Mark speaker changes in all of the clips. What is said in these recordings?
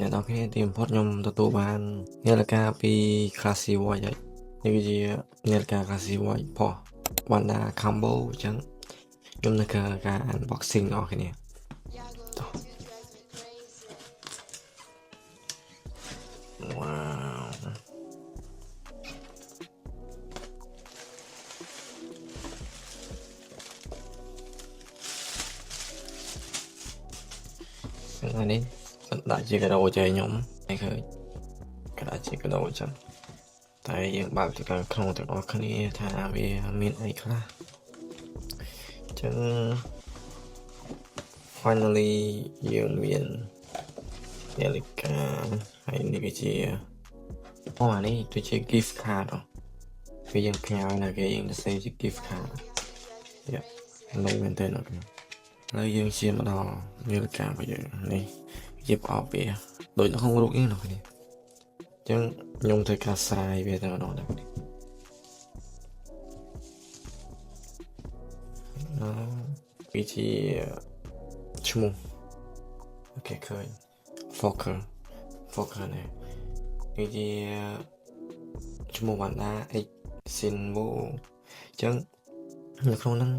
Speaker 1: អ្នកនរគ្នាទីបំផុតខ្ញុំទទួលបាននាឡិកាពី Classy Watch ហើយនេះគឺជានាឡិកា Classy Watch ផុស Wanda Combo អញ្ចឹងខ្ញុំនឹងធ្វើការ unboxing អស់គ្នាវ៉ាវនេះដាក់ជាកាដូចឲ្យខ្ញុំឲ្យឃើញក្តារជាកាដូអញ្ចឹងតែយើងបើកទៅខាងក្នុងទាំងអស់គ្នាថាវាមានអីខ្លះអញ្ចឹង finally យើងមាននាឡិកាហើយនេះគឺជាអានេះទៅជា gift card ពេលយើងផ្ញើនៅគេយើងទៅ save ជា gift card យ៉ានៅមែនទេអូខេហើយយើងឈានមកដល់នាឡិការបស់យើងនេះជាប្រអប់វាដូចនៅក្នុងរូបនេះនោះគ្នាអញ្ចឹងខ្ញុំធ្វើការស្រាយវាទៅម្ដងដែរវាជាឈ្មោះអូខេឃើញ Fokker នេះវាជាឈ្មោះ Wanda X Sinvo អញ្ចឹងនៅក្នុងហ្នឹង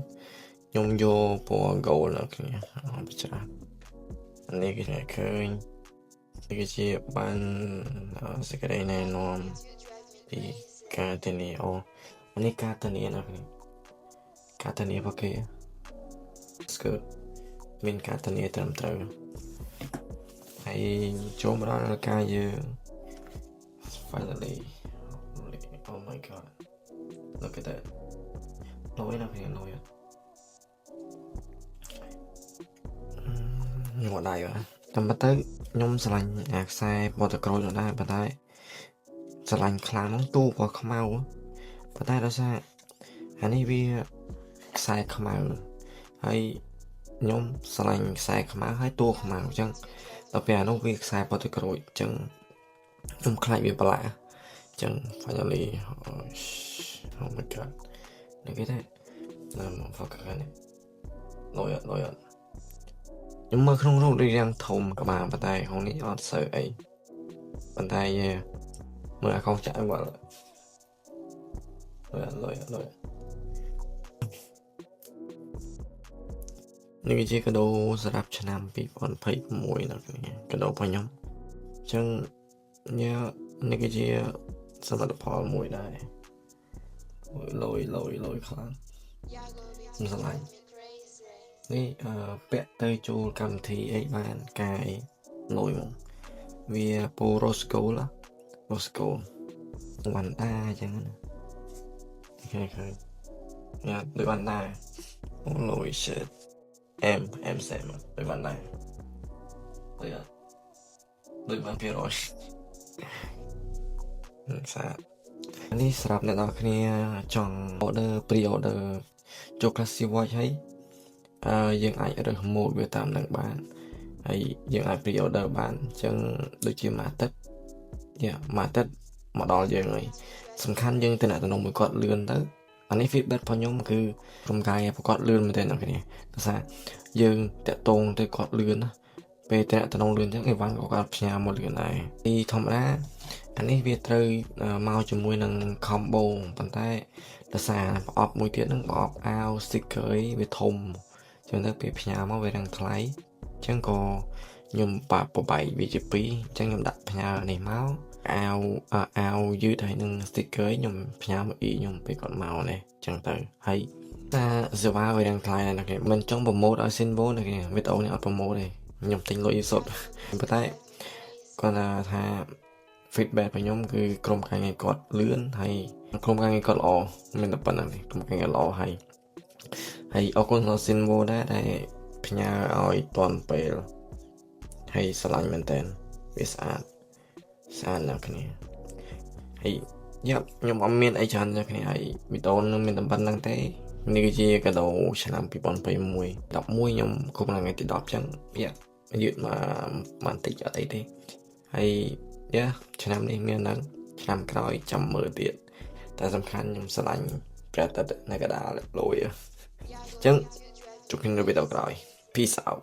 Speaker 1: ខ្ញុំយកពណ៌ gold នៅគ្នាច្រើននេះគេឃើញនេះគឺជាបានសេចក្តីណែនាំពីការធានានេះការធានានៅគ្នាការធានារបស់គេស្គាល់មានការធានាត្រឹមត្រូវហើយចូលមកដល់ការយើង finally oh my god look at that លយណាគ្នាលយខ្ញុំអត់ដៃបាទតែមកទៅខ្ញុំស្រឡាញ់អាខ្សែបតក្រូចនោះដែរប៉ុន្តែស្រឡាញ់ខ្លាំងហ្នឹងទូពណ៌ខ្មៅប៉ុន្តែដោយសារអានេះវាខ្សែខ្មៅហើយខ្ញុំស្រឡាញ់ខ្សែខ្មៅហើយតួខ្មៅអញ្ចឹងដល់ពេលអានោះវាខ្សែបតក្រូចអញ្ចឹងខ្ញុំខ្លាចវាប្រឡាក់អញ្ចឹង finally oh my god នេះគេទេណាមក focus នេះលយខ្ញុំមើលក្នុងរូបរាងធំក្បាលប៉ុន្តែក្នុងនេះអត់សូវអីប៉ុន្តែមើលអាខុសចាក់មកលយនេះគឺជាកាដូសម្រាប់ឆ្នាំ2026នៅគ្នាកាដូរបស់ខ្ញុំអញ្ចឹងនេះគឺជាសមិទ្ធផលមួយដែរលយខ្លាំងខ្ញុំស្រឡាញ់នេះពាក់ទៅចូលកម្មវិធីអីបានកាយលយមកវាពូ rose gold Wanda អញ្ចឹងណាឃើញយ៉ាដូច Wanda លយ shit em xemដូច Wanda ដូចបាន200សានេះសម្រាប់អ្នកនរគ្នាចង់ order pre order ចូល Classy Watch ហើយយើងអាចរើសម៉ូដវាតាមនឹងបានហើយយើងអាច pre order បានអញ្ចឹងដូចជាមួយអាទិត្យមួយអាទិត្យមកដល់យើងហើយសំខាន់យើងទៅតំណមួយគាត់លឿនទៅអានេះ feedback របស់ខ្ញុំគឺក្រុមការងារប្រកបលឿនមែនទេអ្នកគ្នាដោយសារយើងតាក់ទងទៅគាត់លឿនណាពេលតំណលឿនអញ្ចឹងអីវ៉ាន់ក៏គាត់ផ្ញើមកលឿនដែរទីធម្មតាអានេះវាត្រូវមកជាមួយនឹង combo ប៉ុន្តែដោយសារប្រអប់មួយទៀតហ្នឹងប្រអប់អាវ sticker វាធំចឹងទៅពេលផ្ញើមកវានឹងថ្លៃអញ្ចឹងក៏ខ្ញុំបបែកវាជា2អញ្ចឹងខ្ញុំដាក់ផ្ញើនេះមកអាវយឺតហើយនឹង sticker ខ្ញុំផ្ញើមកខ្ញុំពេលគាត់មកនេះអញ្ចឹងទៅហើយតែសេវាវានឹងថ្លៃណាស់គេមិនចង់ប្រម៉ូទឲ្យ Sinvo ណាគេវីដេអូនេះអត់ប្រម៉ូទទេខ្ញុំទិញលុយសុទ្ធប៉ុន្តែគាត់ថា feedback របស់ខ្ញុំគឺក្រុមការងារគាត់លឿនហើយក្រុមការងារគាត់ល្អមានតែប៉ុណ្្នឹងទេក្រុមការងារល្អហើយអរគុណដល់ Sinvo ដែរដែលផ្ញើឲ្យតាន់ពេលហើយស្រឡាញ់មែនតើវាស្អាតណាស់គ្នាហើយខ្ញុំអត់មានអីច្រើនណាស់គ្នាហើយវីដេអូនឹងមានតែប៉ុណ្្នឹងទេនេះគឺជាកាដូឆ្នាំ2021 11ខ្ញុំគ្រប់ថ្ងៃទី10អញ្ចឹងយឺតមកបន្តិចអត់អីទេហើយឆ្នាំនេះមាននឹងឆ្នាំក្រោយចាំមើលទៀតតែសំខាន់ខ្ញុំស្រឡាញ់ព្រះអាទិត្យនៅកណ្ដាលលយអញ្ចឹងជួបគ្នានៅវីដេអូក្រោយ Peace out